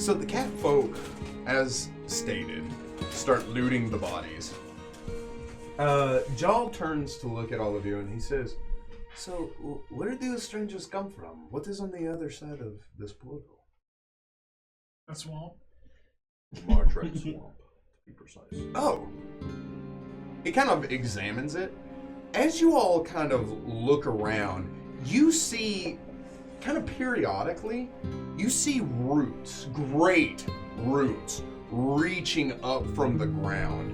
So the cat folk, as stated, start looting the bodies. Jarl turns to look at all of you and he says, "So, where do these strangers come from? What is on the other side of this portal?" A swamp. Martrek swamp, to be precise. Oh. He kind of examines it. As you all kind of look around, you see, kind of periodically, you see roots, great roots, reaching up from the ground.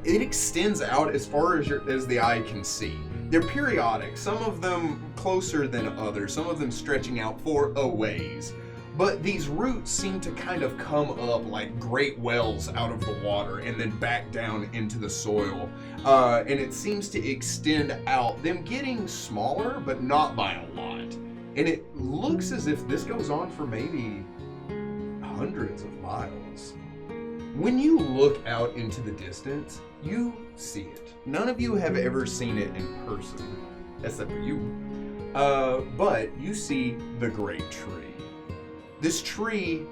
It extends out as far as the eye can see. They're periodic, some of them closer than others, some of them stretching out for a ways. But these roots seem to kind of come up like great wells out of the water and then back down into the soil. And it seems to extend out, them getting smaller, but not by a lot. And it looks as if this goes on for maybe hundreds of miles. When you look out into the distance, you see it. None of you have ever seen it in person, except for you. But you see the great tree. This tree,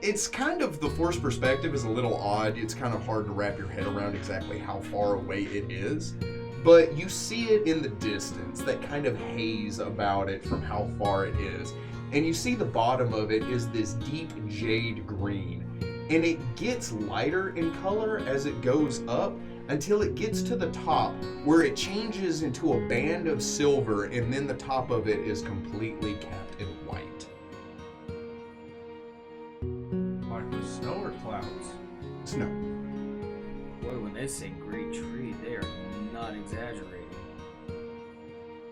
it's kind of, the forced perspective is a little odd. It's kind of hard to wrap your head around exactly how far away it is. But you see it in the distance, that kind of haze about it from how far it is. And you see the bottom of it is this deep jade green. And it gets lighter in color as it goes up until it gets to the top where it changes into a band of silver and then the top of it is completely capped in white. Like the snow or clouds? Snow. Boy, when they say great tree, they are not exaggerating.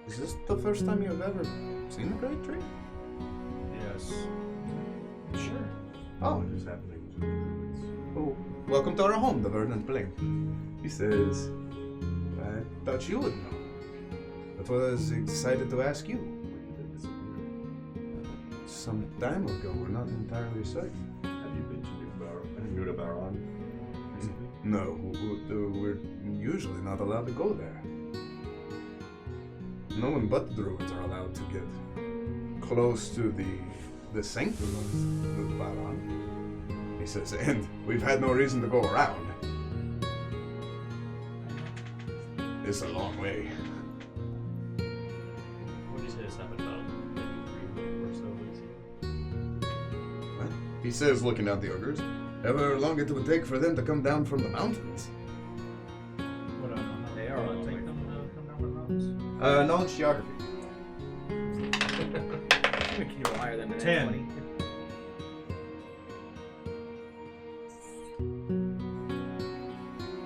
Is this the first time you've ever seen a great tree? Yes. Sure. Oh. What is happening to the druids? Oh, welcome to our home, the Verdant Plain. He says, "I thought you would know. That's what I was excited to ask you. When did they disappear? Some time ago, we're not entirely certain." Have you been to New Baron recently? No, we're usually not allowed to go there. No one but the druids are allowed to get close to the sanctum of the Baron. He says, and we've had no reason to go around. It's a long way. What did you say this happened about maybe 3 or so weeks ago? What? He says, looking at the ogres, however long it would take for them to come down from the mountains. What, how They long are will it like- take them to come down the mountains? Knowledge geography. Can you roll higher than the 10. 20?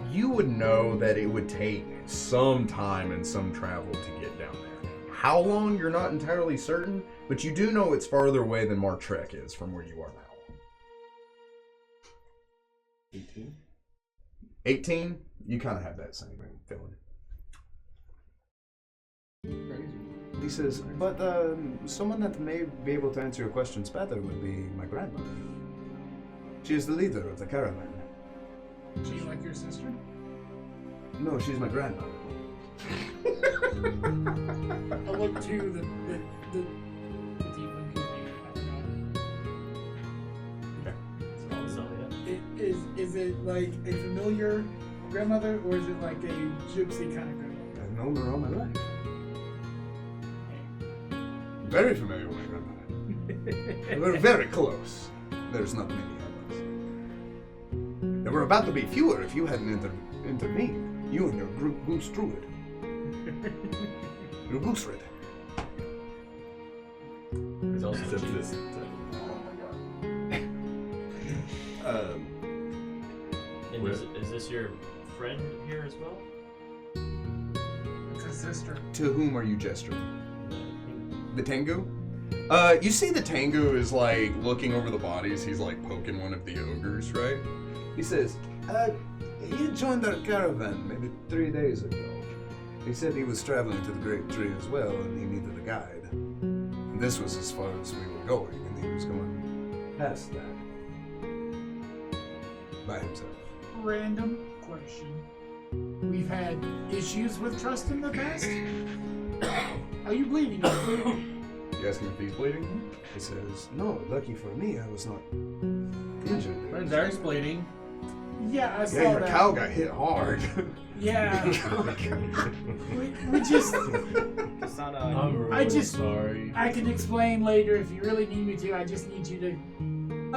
You would know that it would take some time and some travel to get down there. How long, you're not entirely certain, but you do know it's farther away than Martrek is from where you are now. 18? 18, you kind of have that same feeling. Crazy. He says, but someone that may be able to answer your questions better would be my grandmother. She is the leader of the caravan. Do you like your sister? No, she's my grandmother. I look to the demon king. I don't know. So, yeah. Is it like a familiar grandmother or is it like a gypsy kind of grandmother? I've known her all my life. Very familiar with my grandmother. We're very close. There's not many of us. There were about to be fewer if you hadn't intervened. You and your goose druid. Your goose red. There's also Except this. and is this your friend here as well? It's his sister. To whom are you gesturing? The The Tengu? You see the Tengu is like looking over the bodies. He's like poking one of the ogres, right? He says, he joined our caravan maybe 3 days ago. He said he was traveling to the Great Tree as well and he needed a guide. And this was as far as we were going and he was going past that. By himself. Random question. We've had issues with trust in the past. Are you bleeding? You ask him if he's bleeding? He says, no, lucky for me, I was not injured. Friends are explaining. Yeah, I saw Yeah, your that. cow got hit hard. Yeah. we just. It's not I'm really I just- sorry. I can explain later if you really need me to. I just need you to.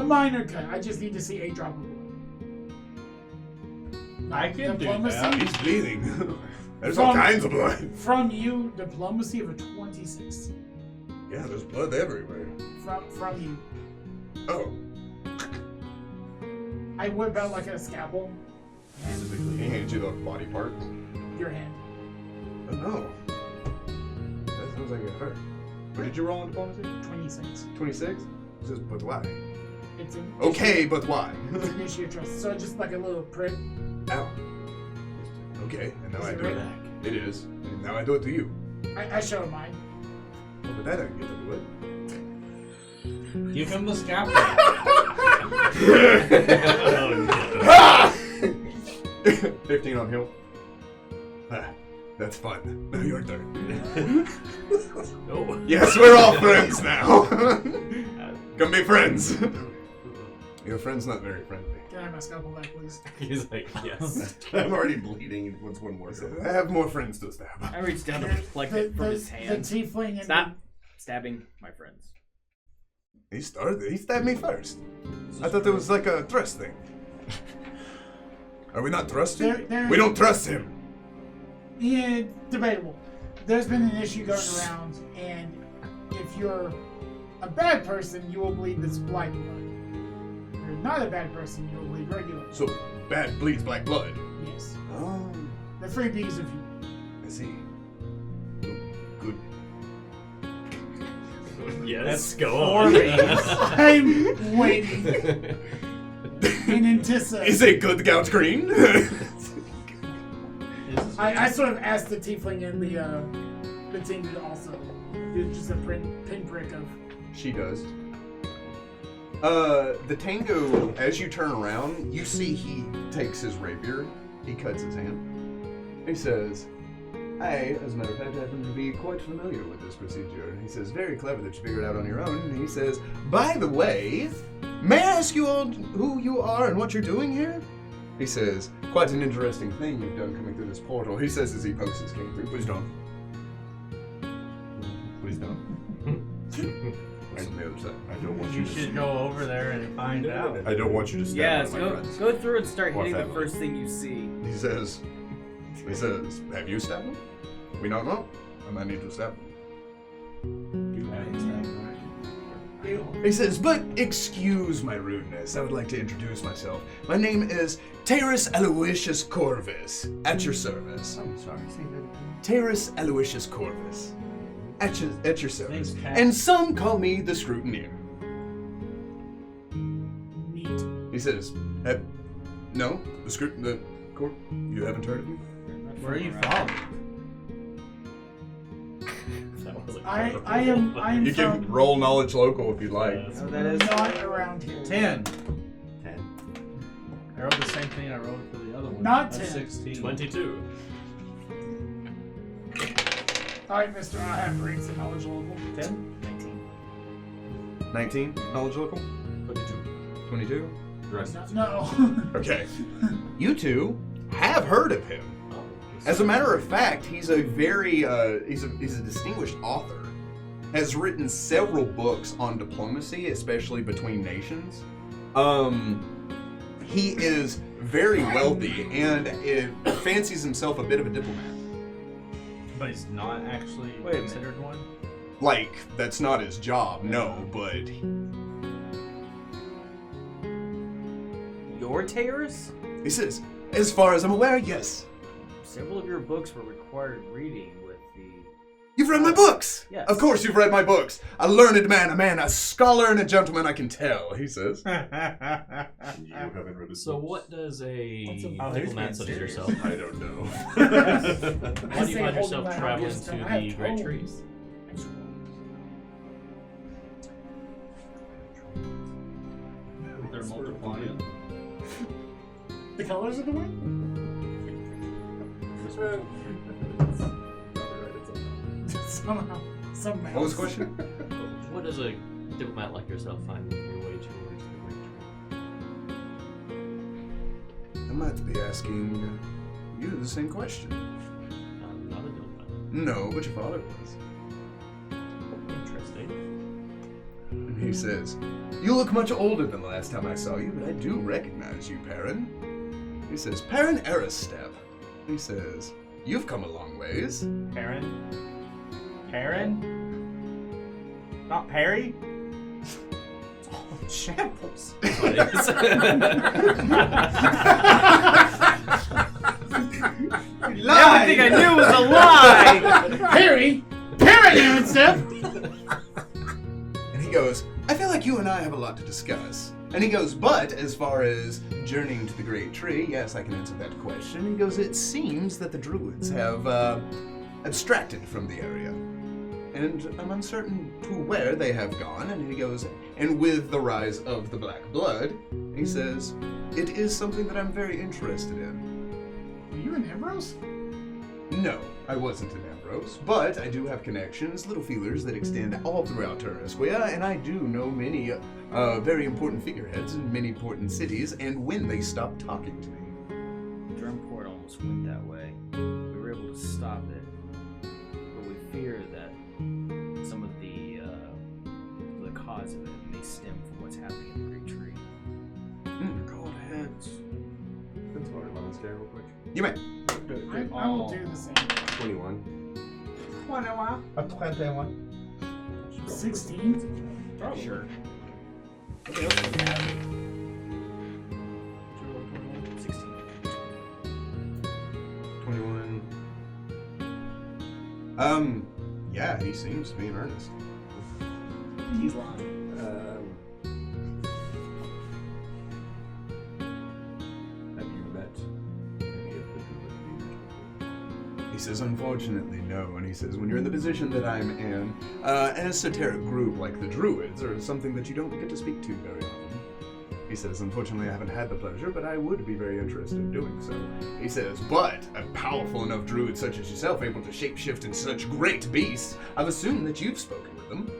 A minor cut. I just need to see a drop of blood. I can do Diplomacy? that. He's bleeding. There's all From- kinds of blood. From you, diplomacy of a 26. Yeah, there's blood everywhere. From you. Oh, I whip out like a scalpel. he handed you the body part. Your hand. Oh no. That sounds like it hurt. What did you roll on diplomacy? 26. 26? He says, but why? It's an Okay, but why? It's an issue of trust. So just like a little prick. Ow. Okay, and now Is I it do it. right? It is. And now I do it to you. I show him mine. Oh, but that I didn't get to do it. Give him the scalpel. Ah! 15 on heal. Ah, that's fun. Now your turn. No. Yes, we're all friends now. Come be friends. Your friend's not very friendly. Can I have my scalpel back, please? He's like, yes. I'm already bleeding. He wants one more. I have more friends to stab. I reached down to pluck The, it from his the hand. tiefling and Stop stabbing my friends. He started. He stabbed me first. I thought it was like a trust thing. Are we not trusting? There- We don't trust him. Yeah, debatable. There's been an issue going around, and if you're a bad person, you will bleed this black blood. If you're not a bad person, you will bleed regular. So bad bleeds black blood. Yes. Oh, The 3 B's of you. I see. Good. Yes, go on. I'm waiting in anticipation. Is a good gout green? I sort of asked the tiefling and the team to also do just a pinprick of. She does. The Tango, as you turn around, you see he takes his rapier, he cuts his hand. He says, I, as a matter of fact, happen to be quite familiar with this procedure. He says, very clever that you figured it out on your own. And he says, by the way, may I ask you all who you are and what you're doing here? He says, quite an interesting thing you've done coming through this portal. He says as he pokes his cane through. Please don't. Please don't. Right on the other side. I don't want You you to should go over there and find out. I don't want you to stab Yes, one of my go, friends. go through and start Or hitting the family. first thing you see. He says, have you stabbed him? We don't know. I might need to stab him. He says, but excuse my rudeness. I would like to introduce myself. My name is Terus Aloysius Corvus, at your service. I'm sorry, say that again. Terus Aloysius Corvus, at your service. Thanks, Cat. And some call me the Scrutineer. Neat. He says, no, the court, you haven't heard of me? Where are you from? I am You can from roll knowledge local if you'd like. Oh, that is not around here. 10. 10. I wrote the same thing I wrote for the other one. Not That's 10. 16. 22. Alright, Mr. I have rates and knowledge local. 10? 19, knowledge local? 22. 22? The rest is No. Okay. You two have heard of him. oh, As a matter of fact, he's a very he's a distinguished author. Has written several books on diplomacy, especially between nations. He is very wealthy and fancies himself a bit of a diplomat. But he's not actually Wait a considered one? Like, that's not his job, no, but your Taurus? he says, as far as I'm aware, yes. Several of your books were required reading with the. You've read my books! Yes. Of course you've read my books. A learned man, a scholar and a gentleman, I can tell, he says. You haven't read his So books. what does a What's a- Oh, he's diplomat being such as serious. yourself? I don't know. Why do I you say find holding yourself my traveling obvious to gun. I have the great told. trees? They're multiplying. The colors of the wind? Somehow. Somehow. What was the question? What does a diplomat like yourself find your way towards the great tree? might be asking you the same question. Not a Dilma. No, but your father was. Interesting. And he says, you look much older than the last time I saw you, but I do recognize you, Perrin. He says, Perrin Aristep. He says, you've come a long ways. Perrin? Perrin? Not Perry? It's all in shambles. The only thing I knew was a lie! Perry! Perry, Aaron Step! And he goes, I feel like you and I have a lot to discuss. And he goes, but as far as journeying to the Great Tree, yes, I can answer that question. He goes, it seems that the Druids have abstracted from the area. And I'm uncertain to where they have gone. And he goes, and with the rise of the Black Blood, he says, it is something that I'm very interested in. Were you in Ambrose? No, I wasn't in Ambrose, but I do have connections, little feelers that extend all throughout Terrasquia, and I do know many very important figureheads in many important cities, and when they stop talking to me. Drumport almost went that way. We were able to stop it, but we fear that some of the cause of it may stem from what's happening in the Great Tree. Cold heads. That's what I want to stare real quick. You may. I will do the same. 21. 16? Probably. Sure. Okay, let's look at it. 16. 21. Yeah, he seems to be in earnest. He's lying. Have you met any of the Druid leaders before? He says, unfortunately, no. And he says, when you're in the position that I'm in, an esoteric group like the Druids are something that you don't get to speak to very often. He says, unfortunately, I haven't had the pleasure, but I would be very interested in doing so. He says, but a powerful enough druid such as yourself, able to shapeshift into such great beasts, I've assumed that you've spoken with them.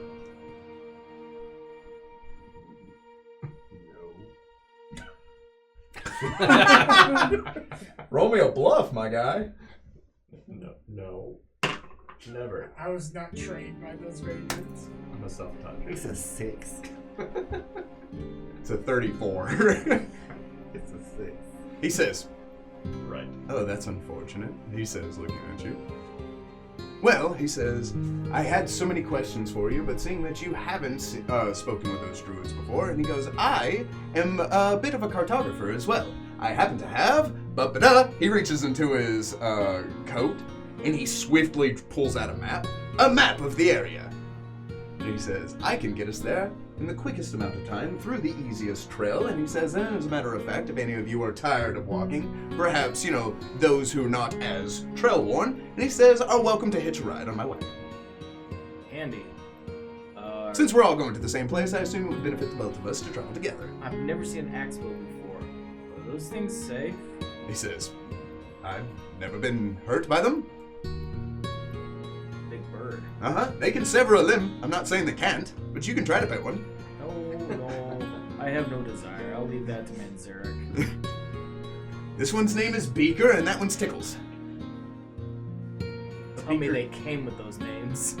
Roll me a bluff, my guy. No. Never. I was not trained by those ravens. I'm a self-taught. It's a 6. It's a 34. It's a 6. He says, Right. oh, that's unfortunate, he says, looking at you. Well, he says, I had so many questions for you, but seeing that you haven't spoken with those druids before, and he goes, I am a bit of a cartographer as well. I happen to have, he reaches into his coat, and he swiftly pulls out a map of the area. And he says, I can get us there in the quickest amount of time through the easiest trail. And he says, as a matter of fact, if any of you are tired of walking, perhaps, those who are not as trail-worn, and he says, are welcome to hitch a ride on my way. Andy. Since we're all going to the same place, I assume it would benefit the both of us to travel together. I've never seen an axe bow before. Are those things safe? He says, I've never been hurt by them. Big bird. They can sever a limb. I'm not saying they can't, but you can try to pet one. No. I have no desire. I'll leave that to Manzarek. This one's name is Beaker, and that one's Tickles. Tell me they came with those names.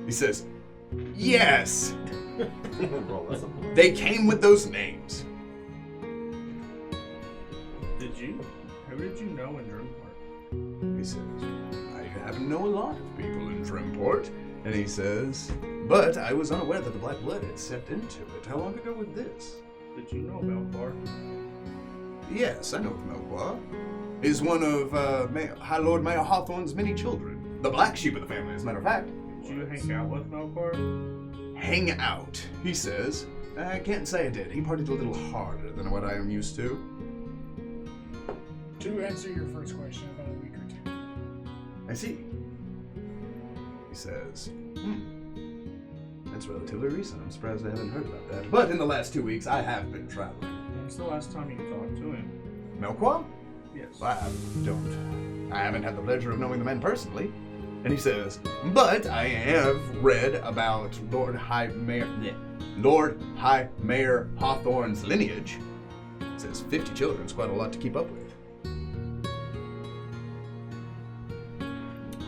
He says, yes, Roll us a bluff. they came with those names. Who did you know in Drumport? He says, I happen to know a lot of people in Drimport. And he says, but I was unaware that the Black Blood had stepped into it. How long ago was this? Did you know Melkor? Yes, I know of Melkor. He's one of High Lord Mayor Hawthorne's many children. The black sheep of the family, as a matter of fact. Did you hang out with Melkor? Hang out, he says. I can't say I did. He partied a little harder than what I am used to. To answer your first question, about a week or two. I see. He says, that's relatively recent. I'm surprised I haven't heard about that. But in the last 2 weeks, I have been traveling. When's the last time you talked to him? Melkor? Yes. I don't. I haven't had the pleasure of knowing the man personally. And he says, but I have read about Lord High Mayor Hawthorne's lineage. He says, 50 children's quite a lot to keep up with.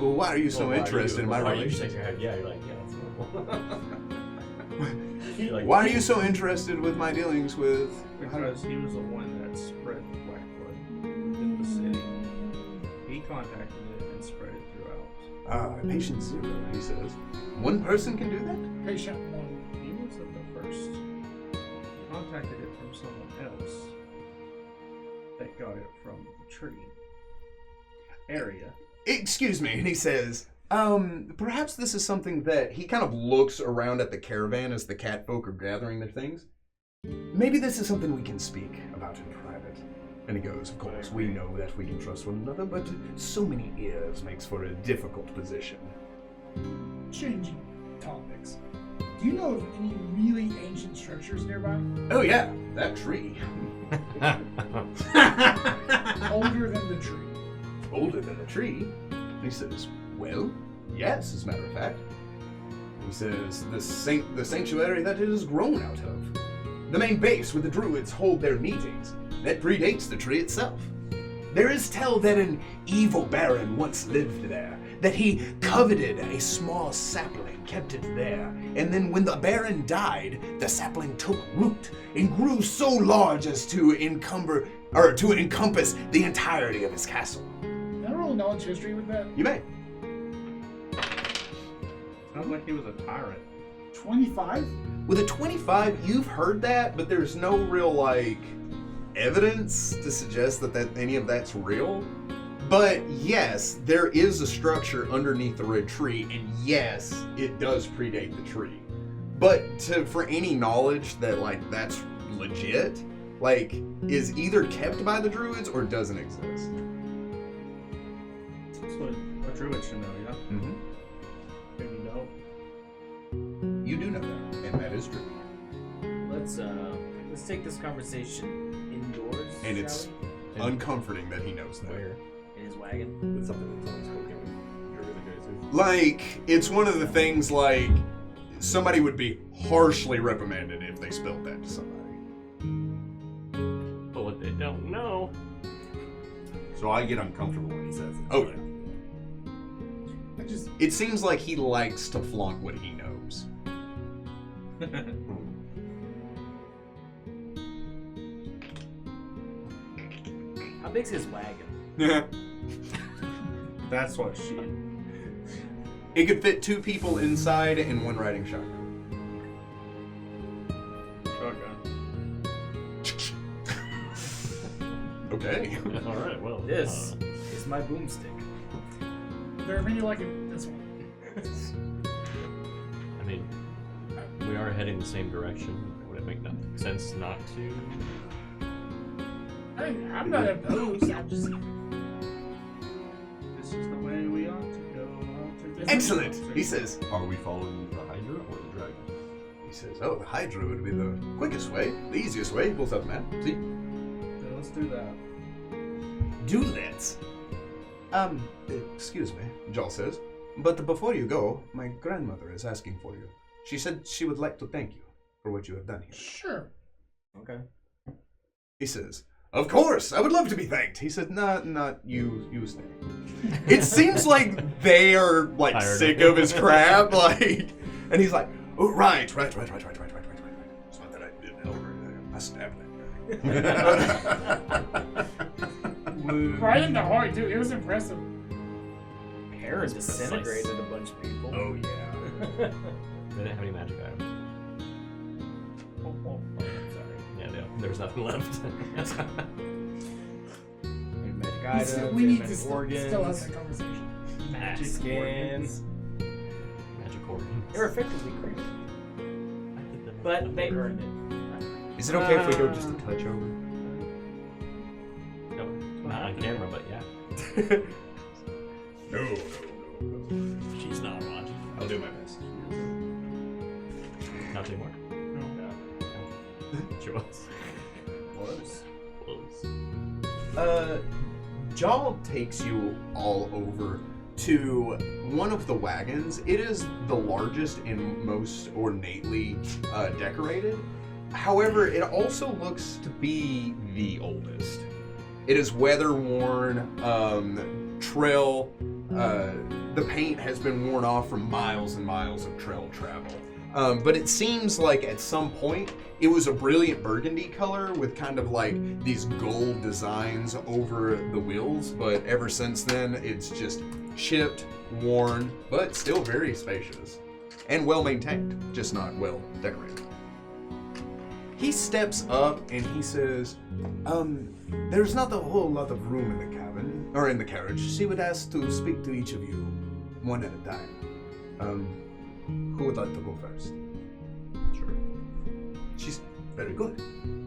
Well, why are you so interested in my relationship? Yeah, you're like, yeah, that's normal. You're like, Why are you so interested with my dealings with... Because he was the one that spread the Blackfoot in the city. He contacted it and spread it throughout. Patient zero, he says. One person can do that? Patient one. He wasn't the first. He contacted it from someone else that got it from the tree area. Excuse me, and he says, perhaps this is something that he kind of looks around at the caravan as the cat folk are gathering their things. Maybe this is something we can speak about in private. And he goes, of course, we know that we can trust one another, but so many ears makes for a difficult position. Changing topics. Do you know of any really ancient structures nearby? Oh yeah, that tree. Older than the tree. Older than a tree? He says, well, yes, as a matter of fact. He says, the sanctuary that it is grown out of. The main base where the druids hold their meetings. That predates the tree itself. There is tell that an evil baron once lived there, that he coveted a small sapling, kept it there, and then when the baron died, the sapling took root and grew so large as to encompass the entirety of his castle. Can I roll knowledge history with that? You may. Sounds like he was a tyrant. 25? With a 25, you've heard that, but there's no real, evidence to suggest that any of that's real. But yes, there is a structure underneath the red tree, and yes, it does predate the tree. But for any knowledge that, that's legit, is either kept by the druids or doesn't exist. That's what a druid should know, yeah? Mm-hmm. Maybe no. You do know that, and that is true. Let's take this conversation indoors. And shall it's we? uncomforting that he knows that. Where? In his wagon. It's something that someone's cooking. You're really good too. It's one of the things, somebody would be harshly reprimanded if they spilled that to somebody. But what they don't know. So I get uncomfortable when he says it. Oh, yeah. I just It seems like he likes to flaunt what he knows. How big's his wagon? That's what she. It could fit 2 people inside and 1 riding shotgun. Shotgun. Okay. All right, well. This is my boomstick. there maybe like this one. I mean, we are heading the same direction. Would it make sense not to? I'm not opposed. I'm just This is the way we ought to go. Excellent! He says. Are we following the Hydra or the Dragon? He says, oh, the Hydra would be the quickest way, the easiest way. He pulls out the map. See? Yeah, let's do that. Do let's. Excuse me, Jal says. But before you go, my grandmother is asking for you. She said she would like to thank you for what you have done here. sure. Okay. He says, of course, I would love to be thanked. He said, not you stay. It seems like they are, Tired sick of of his crap, and he's like, oh, right. It's not that I did over I stabbed that guy. Right in the heart, too. It was impressive. Aaron disintegrated a bunch of people. Oh, yeah. They didn't have any magic items. Sorry. Yeah, there's nothing left. Magic items. We need magic to organs. still have that conversation. Magic skins. Magic organs. They were effectively created. But they earned it. Is it okay if we go just a touch over? No, not on camera, but yeah. No. She's not watching. I'll do my best. Not anymore. No. She was. Close. Jal takes you all over to one of the wagons. It is the largest and most ornately decorated. However, it also looks to be the oldest. It is weather-worn, trail. The paint has been worn off from miles and miles of trail travel. But it seems like at some point it was a brilliant burgundy color with kind of like these gold designs over the wheels, but ever since then it's just chipped, worn, but still very spacious. And well maintained, just not well decorated. He steps up and he says, there's not a whole lot of room in the cabin, or in the carriage. She would ask to speak to each of you one at a time. Who would like to go first? Sure. She's very good.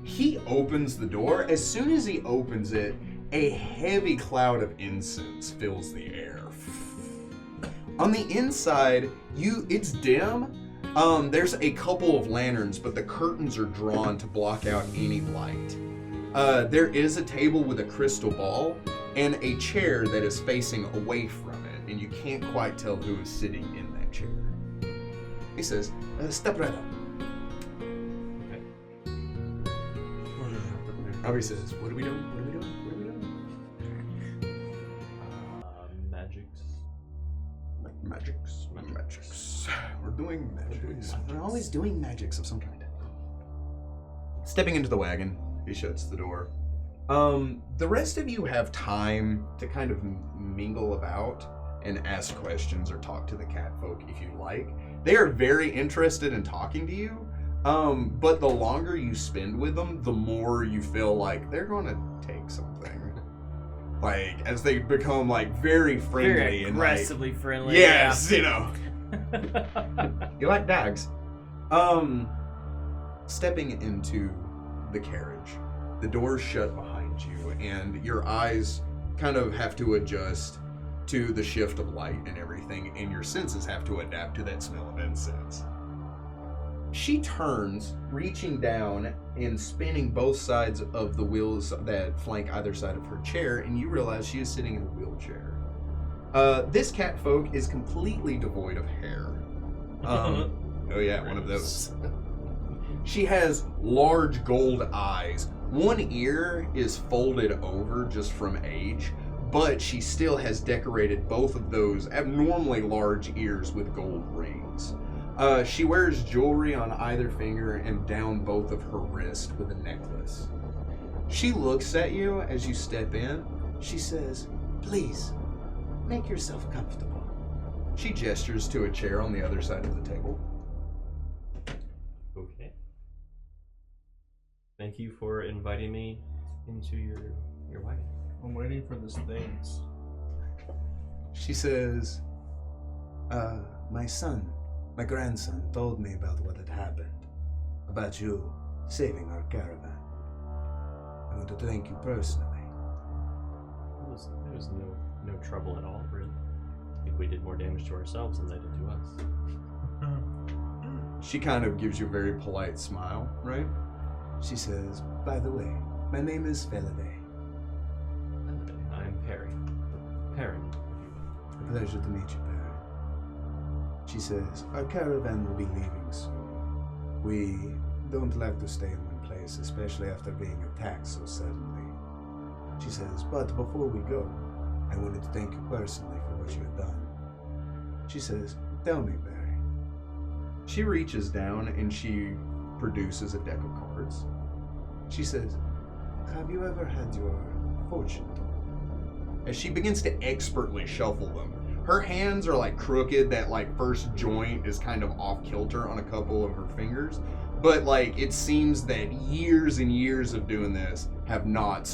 He opens the door. As soon as he opens it, a heavy cloud of incense fills the air. On the inside, it's dim. There's a couple of lanterns, but the curtains are drawn to block out any light. There is a table with a crystal ball and a chair that is facing away from it, and you can't quite tell who is sitting in that chair. He says, step right up. Okay. Robbie says, what are we doing? What are we doing? What are we doing? Magics. Magics. We're doing magics. We're always doing magics of some kind. Stepping into the wagon, he shuts the door. The rest of you have time to kind of mingle about and ask questions or talk to the catfolk if you like. They are very interested in talking to you, but the longer you spend with them, the more you feel like they're going to take something. Like, as they become, like, very friendly Very and, aggressively friendly. yes, you know. You like dogs. Stepping into the carriage, the doors shut behind you, and your eyes kind of have to adjust to the shift of light and everything, and your senses have to adapt to that smell of incense. She turns, reaching down and spinning both sides of the wheels that flank either side of her chair, and you realize she is sitting in a wheelchair. This catfolk is completely devoid of hair. Oh yeah, one of those. She has large gold eyes. One ear is folded over just from age, but she still has decorated both of those abnormally large ears with gold rings. She wears jewelry on either finger and down both of her wrists with a necklace. She looks at you as you step in. She says, "Please, make yourself comfortable." She gestures to a chair on the other side of the table. Okay. Thank you for inviting me into your wagon. I'm waiting for this things. She says, my grandson told me about what had happened, about you saving our caravan. I want to thank you personally. There was no trouble at all, really. I think we did more damage to ourselves than they did to us. She kind of gives you a very polite smile, right? She says, by the way, my name is Felipe. I'm Perry. Perrin. A pleasure to meet you, Perry. She says, our caravan will be leaving soon. We don't like to stay in one place, especially after being attacked so suddenly. She says, but before we go, I wanted to thank you personally for what you have done. She says, tell me, Barry. She reaches down and she produces a deck of cards. She says, have you ever had your fortune told? As she begins to expertly shuffle them, her hands are like crooked, that like first joint is kind of off kilter on a couple of her fingers. But like it seems that years and years of doing this have not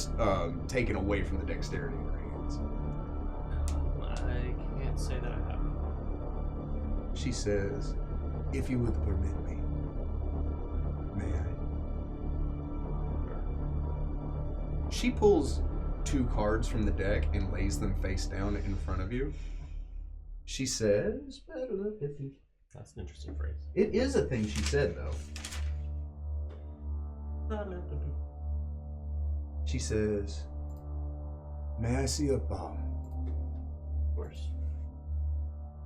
taken away from the dexterity in her hands. I can't say that I have. She says, if you would permit me, may I? She pulls 2 cards from the deck and lays them face down in front of you. She says, That's an interesting phrase. it is a thing she said though. She says, may I see your palm? Of course.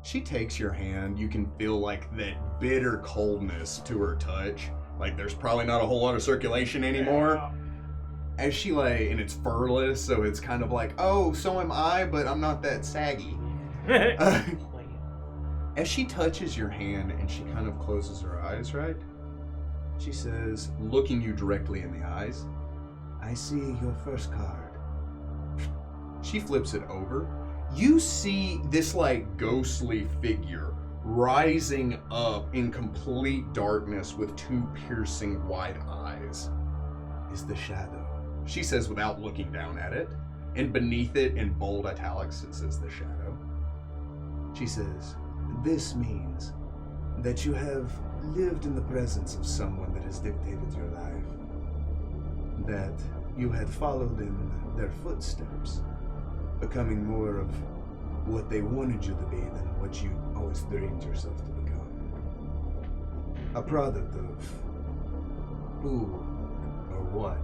She takes your hand. You can feel like that bitter coldness to her touch. Like there's probably not a whole lot of circulation anymore. Yeah. As she and it's furless, so it's kind of like, oh, so am I, but I'm not that saggy. As she touches your hand and she kind of closes her eyes, right? She says, looking you directly in the eyes, I see your first card. She flips it over. You see this ghostly figure rising up in complete darkness with two piercing wide eyes. Is the shadow. She says without looking down at it. And beneath it in bold italics it says the shadow. She says, this means that you have lived in the presence of someone that has dictated your life. That you had followed in their footsteps, becoming more of what they wanted you to be than what you always dreamed yourself to become. A product of who or what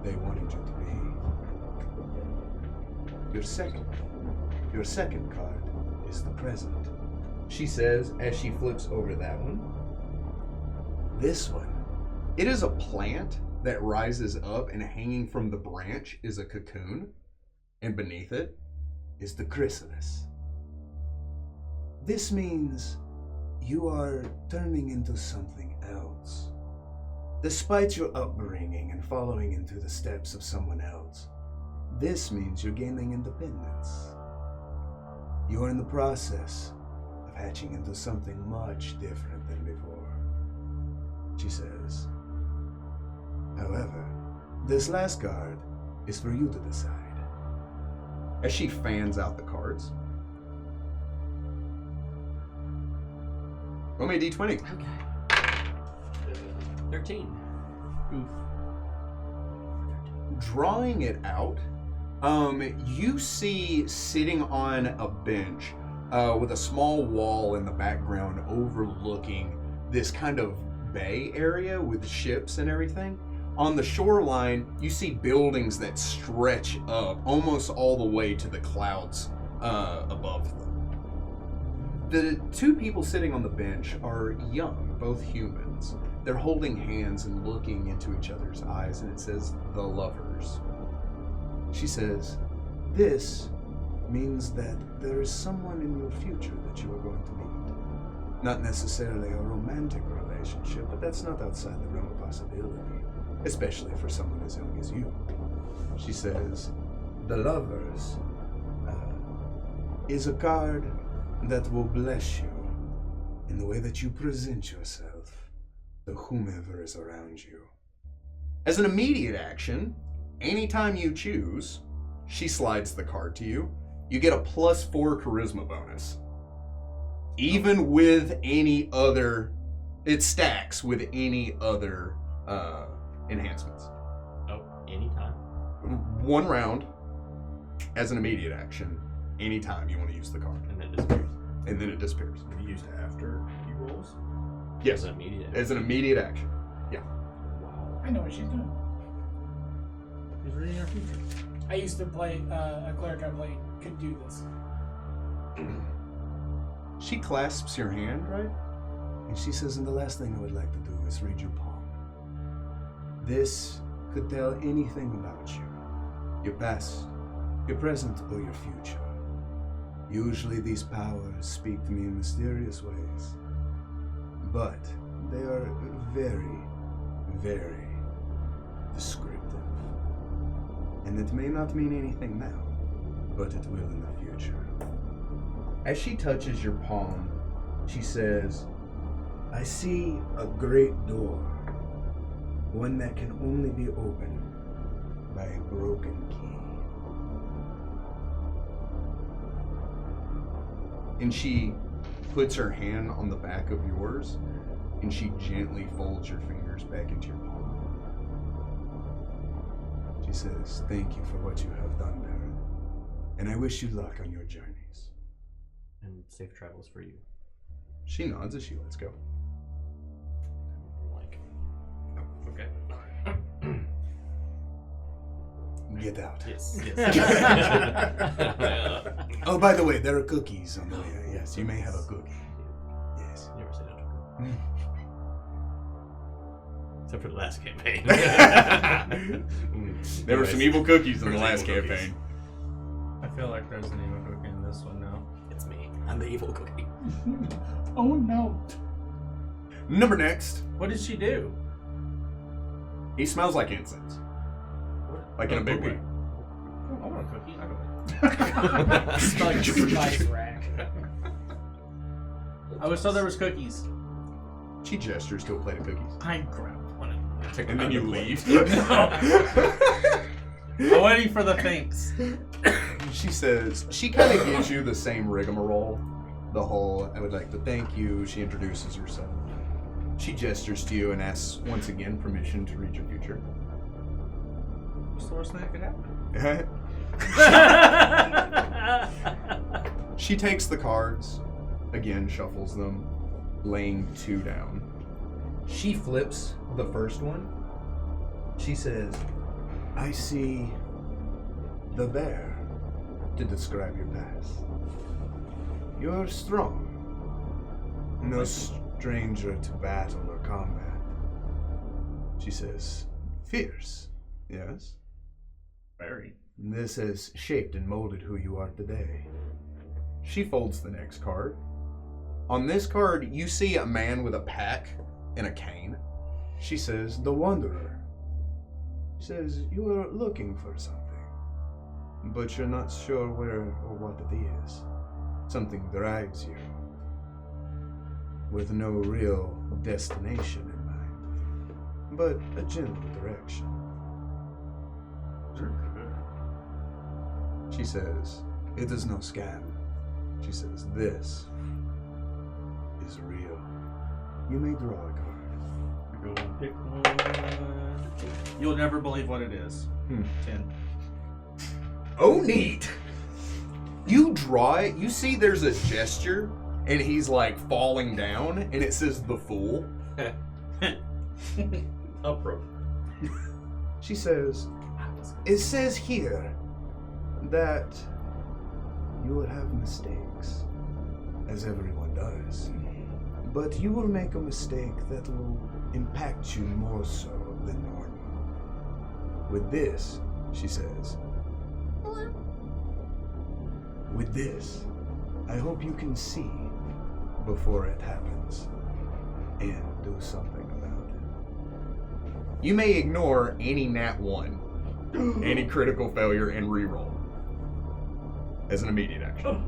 they wanted you to be. Your second card is the present. She says as she flips over that one. This one, it is a plant that rises up, and hanging from the branch is a cocoon, and beneath it is the chrysalis. This means you are turning into something else. Despite your upbringing and following into the steps of someone else, this means you're gaining independence. You are in the process of hatching into something much different than before. She says, however, this last card is for you to decide. As she fans out the cards, roll me a d20. Okay. 13. Oof. Drawing it out, you see sitting on a bench with a small wall in the background overlooking this kind of bay area with ships and everything. On the shoreline, you see buildings that stretch up almost all the way to the clouds above them. The two people sitting on the bench are young, both humans. They're holding hands and looking into each other's eyes, and it says, the lovers. She says, this means that there is someone in your future that you are going to meet. Not necessarily a romantic relationship, but that's not outside the realm of possibility, especially for someone as young as you. She says, the lovers is a card that will bless you in the way that you present yourself to whomever is around you. As an immediate action, anytime you choose, she slides the card to you. You get a +4 charisma bonus. Even with any other, it stacks with any other enhancements. Oh, anytime. One round as an immediate action, anytime you want to use the card. And then it disappears. And then it disappears. Can be used after he rolls. Yes, As an immediate. as an immediate action. Wow. I know what she's doing. He's reading our future. I used to play a cleric I played could do this. She clasps your hand, right? And she says, and the last thing I would like to do is read your palm. This could tell anything about you. Your past, your present, or your future. Usually these powers speak to me in mysterious ways. But they are very, very descriptive. And it may not mean anything now, but it will in the future. As she touches your palm, she says, I see a great door, one that can only be opened by a broken key. And she puts her hand on the back of yours, and she gently folds your fingers back into your palm. She says, thank you for what you have done, Baron, and I wish you luck on your journeys. And safe travels for you. She nods as she lets go. Like, oh, okay. Get out. Yes. Oh, by the way, there are cookies on the way. Yes, you may have a cookie. Yes. Never said it. Except for the last campaign. There were some evil cookies in the last Evil cookies. campaign. I feel like there's an evil cookie in this one now. It's me. I'm the evil cookie. Oh no. Number next, What did she do? he smells like incense. Like in a big way. Oh, I want a cookie. I don't. Smell like a spice rack. I was told there was cookies. She gestures to a plate of cookies. I grabbed one. And then you leave. I'm waiting for the thanks. She says, she kind of gives you the same rigmarole. The whole, I would like to thank you. She introduces herself. She gestures to you and asks once again permission to read your future. What's the worst thing that could happen? She takes the cards, again shuffles them, laying 2 down. She flips the first one. She says, I see the bear to describe your past. You're strong. No stranger to battle or combat. She says, fierce. Yes? Very. This has shaped and molded who you are today. She folds the next card. On this card, you see a man with a pack and a cane. She says, the Wanderer. She says, you are looking for something, but you're not sure where or what it is. Something drives you, with no real destination in mind, but a general direction. She says, it is no scam. She says, this is real. You may draw a card. Go pick one. You'll never believe what it is. 10. Oh, neat. You draw it, you see there's a gesture, and he's like falling down, and it says the Fool. Appropriate. She says, it says here that you will have mistakes, as everyone does. But you will make a mistake that will impact you more so than normal. With this, she says, with this, I hope you can see before it happens and do something about it. You may ignore any nat 1, any critical failure, and reroll as an immediate action.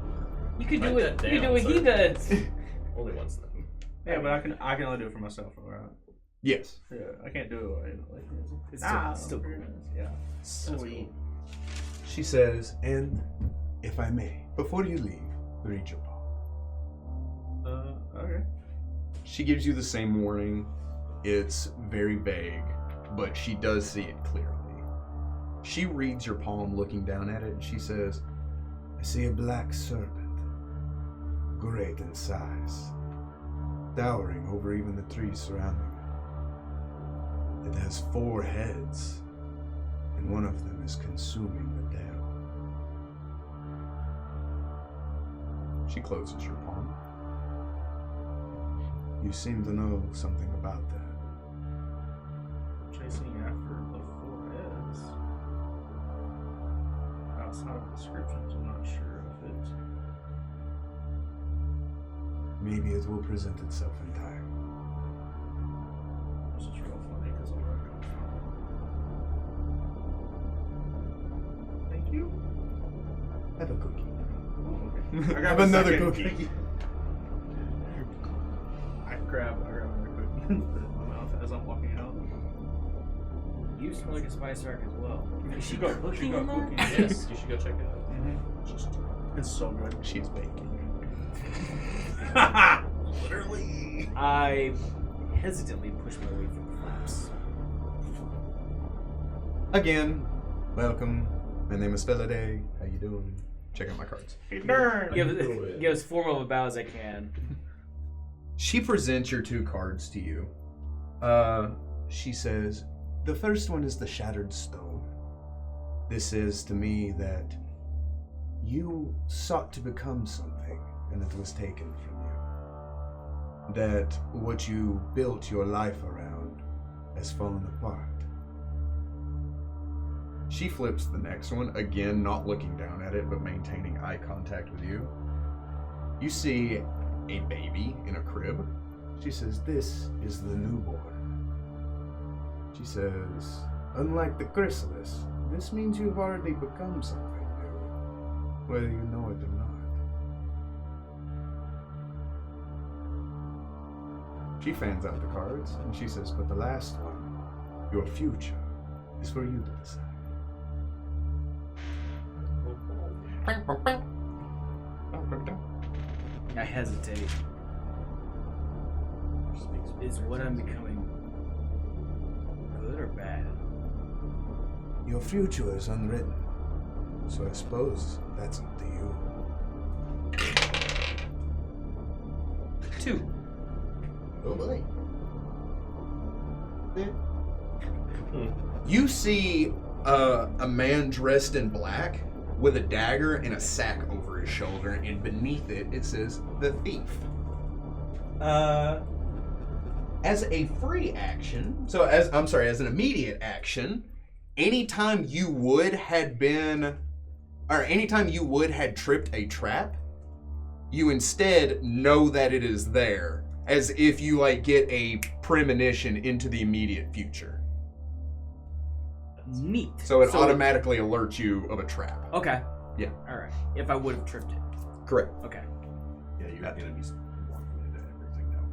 You could Write do it. that You do down, what he son. does. Only once then. Yeah, but I can only do it for myself, right? Yes. Yeah, I can't do it like It's still cool. yeah. Sweet. She says, and if I may, before you leave, read your palm. Okay. She gives you the same warning. It's very vague, but she does see it clearly. She reads your palm looking down at it, and she says, I see a black serpent, great in size, towering over even the trees surrounding it. It has 4 heads, and one of them is consuming the tail. She closes your palm. You seem to know something about that. Chasing after the 4 heads. Outside of descriptions, I'm not sure if it's. Maybe it will present itself in time. This is real funny because I'm not going to follow. Thank you. Have a cookie. Oh, okay. I Have a another second cookie. I grab another cookie and put it in my mouth as I'm walking out. You smell like a spice rack as well. She got cooking in there? Yes, you should go check it out. It's so good. She's baking. Literally. I hesitantly push my way through the flaps. Again, welcome. My name is Feliday. How you doing? Check out my cards. Give as formal of a bow as I can. She presents your 2 cards to you. She says, the first one is the Shattered Stone. This says to me that you sought to become something, and it was taken from you. That what you built your life around has fallen apart. She flips the next one, again not looking down at it, but maintaining eye contact with you. You see a baby in a crib. She says, "This is the newborn." She says, "Unlike the chrysalis, this means you've already become something new, whether you know it or not." She fans out the cards, and she says, "But the last one, your future, is for you to decide." I hesitate. Is what I'm becoming good or bad? Your future is unwritten, so I suppose that's up to you. 2. Oh boy. You see a man dressed in black with a dagger and a sack over his shoulder, and beneath it, it says, "The Thief." As a free action, as an immediate action, anytime you would had tripped a trap, you instead know that it is there, as if you get a premonition into the immediate future. Neat. So it automatically alerts you of a trap. Okay. Yeah. Alright. If I would have tripped it. Correct. Okay. Yeah, you got enemies walking into everything now.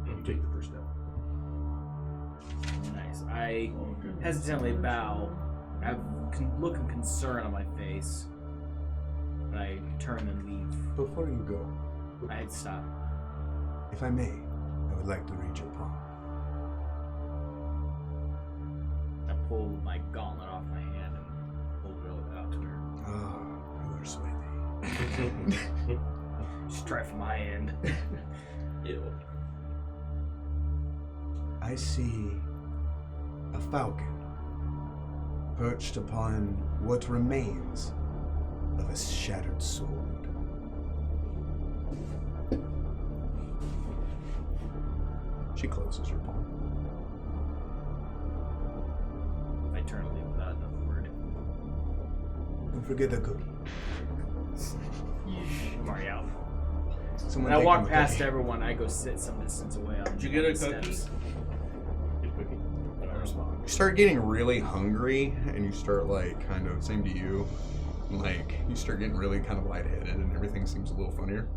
You take the first step. Nice. I hesitantly bow. I have look of concern on my face. And I turn and leave. Before you go, I'd stop. if I may, I would like to read your palm. I pull my gauntlet off my hand and hold it out to her. Ah, you are sweaty. Straight from my end. Ew. I see a falcon perched upon what remains of a shattered sword. She closes her palm. I turn to leave without another word. Don't forget the cookie. I'm already out. Someone When I take walk him a past cookie. everyone, I go sit some distance away on Did you get a the cookie? steps. Get a cookie. I don't respond. You start getting really hungry, and you start kind of, same to you, you start getting really kind of lightheaded, and everything seems a little funnier.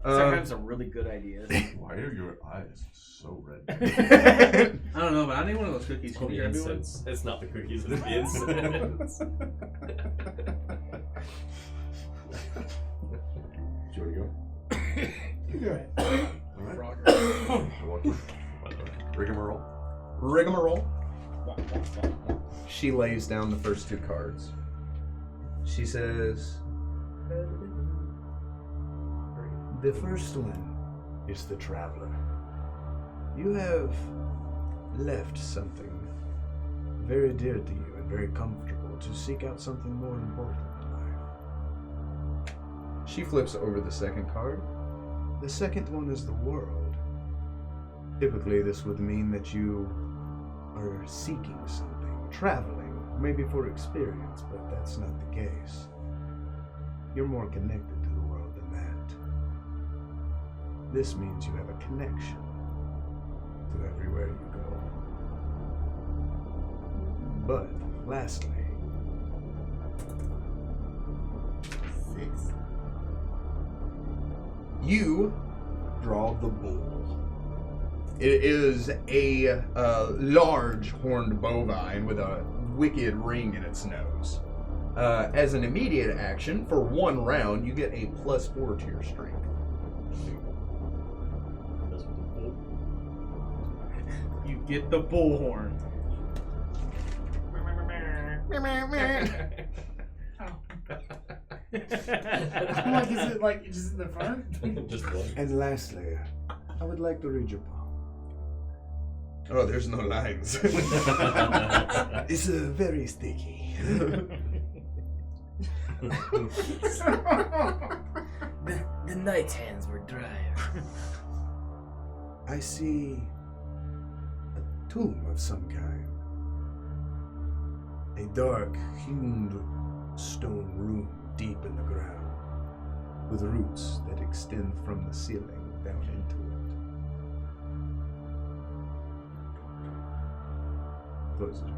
Start having some really good ideas. Why are your eyes so red? I don't know, but I need one of those cookies. Can The you grab me one? incense. It's not the cookies, it's the incense. Do you want to go? You do it. All right. I walk in. Rigmarole. Rigmarole. She lays down the first 2 cards. She says, "The first one is the traveler. You have left something very dear to you and very comfortable to seek out something more important in life." She flips over the second card. The second one is the world. Typically, this would mean that you are seeking something, traveling, maybe for experience, but that's not the case. You're more connected to the world than that. This means you have a connection to everywhere you go. But, lastly, 6. you draw the bull. It is a large horned bovine with a wicked ring in its nose. As an immediate action, for 1 round, you get a +4 to your strength. That's what the bull. You get the bullhorn. I'm like, is it just in the front? Just one. And lastly, I would like to read your palm. Oh, there's no lines. It's very sticky. The knight's hands were dry. I see a tomb of some kind. A dark, hewn stone room deep in the ground, with roots that extend from the ceiling down into it. Close it.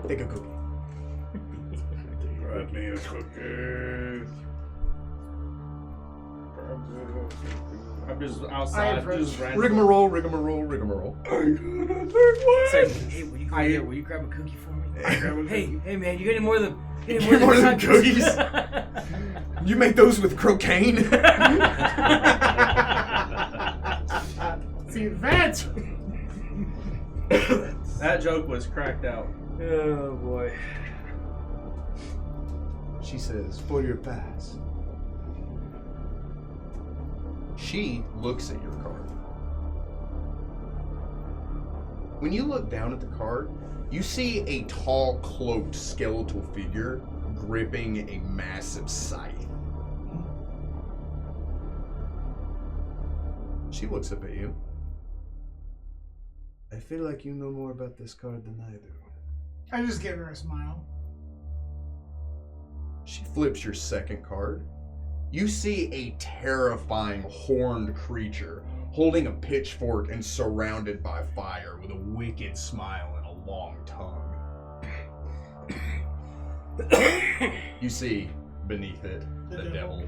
Take a cookie. Grab me a cookie. I'm just outside, just randomly. Rigmarole, rigmarole, rigmarole. Say, hey, will you grab a cookie for me? Hey, man, you got any more than cookies? You make those with crocaine? See, that That joke was cracked out. Oh boy. She says, for your pass. She looks at your card. When you look down at the card, you see a tall, cloaked, skeletal figure gripping a massive scythe. She looks up at you. I feel like you know more about this card than I do. I just give her a smile. She flips your second card. You see a terrifying horned creature holding a pitchfork and surrounded by fire with a wicked smile and a long tongue. You see beneath it the devil.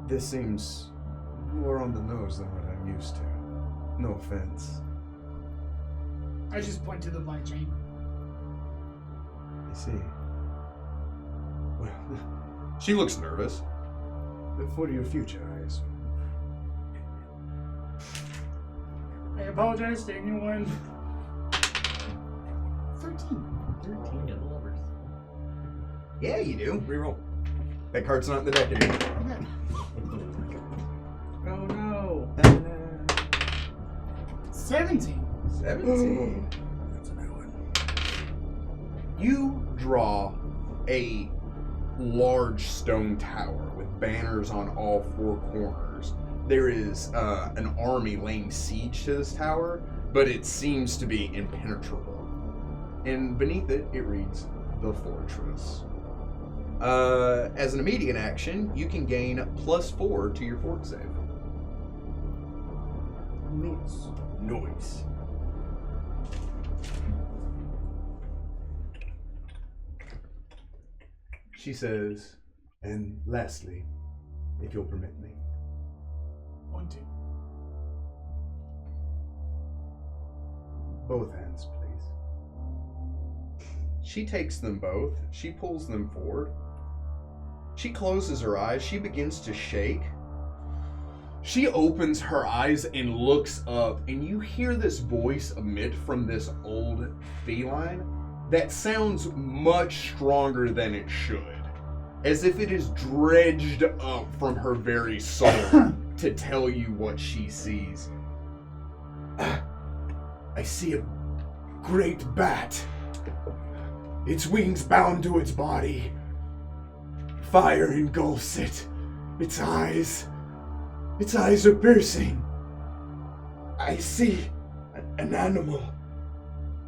This seems more on the nose than what I'm used to. No offense. I just point to the black chain. I see. Well, She looks nervous. for your future, I assume. I apologize to anyone. 13. 13 and lovers. Yeah, you do. Reroll. That card's not in the deck anymore. Okay. Oh no. 17. 17. That's a new one. You draw a large stone tower with banners on all four corners. There is an army laying siege to this tower, but it seems to be impenetrable. And beneath it, it reads, The Fortress. As an immediate action, you can gain +4 to your fort save. Noise. She says, and lastly, if you'll permit me. 1, 2. Both hands, please. She takes them both. She pulls them forward. She closes her eyes. She begins to shake. She opens her eyes and looks up, and you hear this voice emit from this old feline that sounds much stronger than it should, as if it is dredged up from her very soul to tell you what she sees. I see a great bat. Its wings bound to its body. Fire engulfs it. Its eyes are piercing. I see an animal.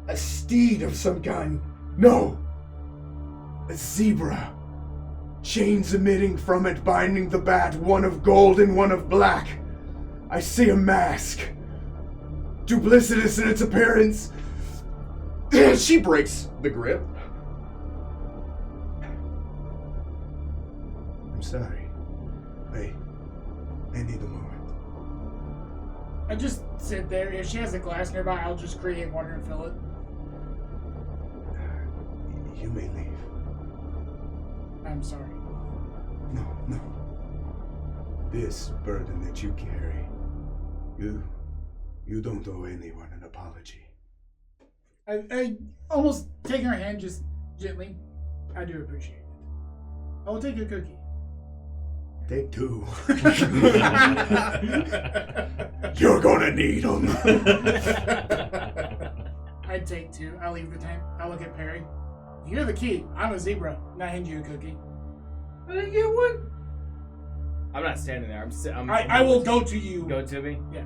A steed of some kind. No! A zebra. Chains emitting from it, binding the bat, one of gold and one of black. I see a mask. Duplicitous in its appearance. She breaks the grip. I'm sorry. I need a moment. I just sit there. If she has a glass nearby, I'll just create water and fill it. You may leave. I'm sorry. No. This burden that you carry, you don't owe anyone an apology. I almost take her hand just gently. I do appreciate it. I will take a cookie. Take 2. You're gonna need them. I take 2. I leave the tent. I look at Perry. You're the key. I'm a zebra. And I hand you a cookie. I didn't get one. I'm not standing there. I will go to you. Go to me. Yeah.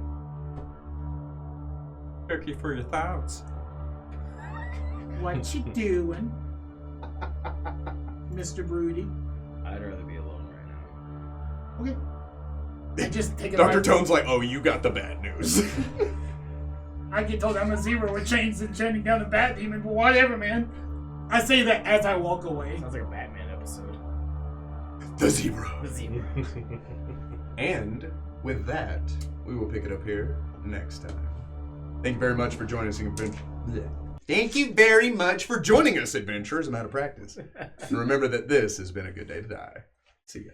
Turkey for your thoughts. What you doing, Mr. Broody? I'd rather be alone right now. Okay. I just take it. Dr. Tone's like, oh, you got the bad news. I get told I'm a zebra with chains and chanting down the bat demon, but whatever, man. I say that as I walk away. Sounds like a Batman episode. The zebra. The zebra. And with that, we will pick it up here next time. Thank you very much for joining us in adventure. Thank you very much for joining us, adventurers. I'm out of practice. And remember that this has been a good day to die. See ya.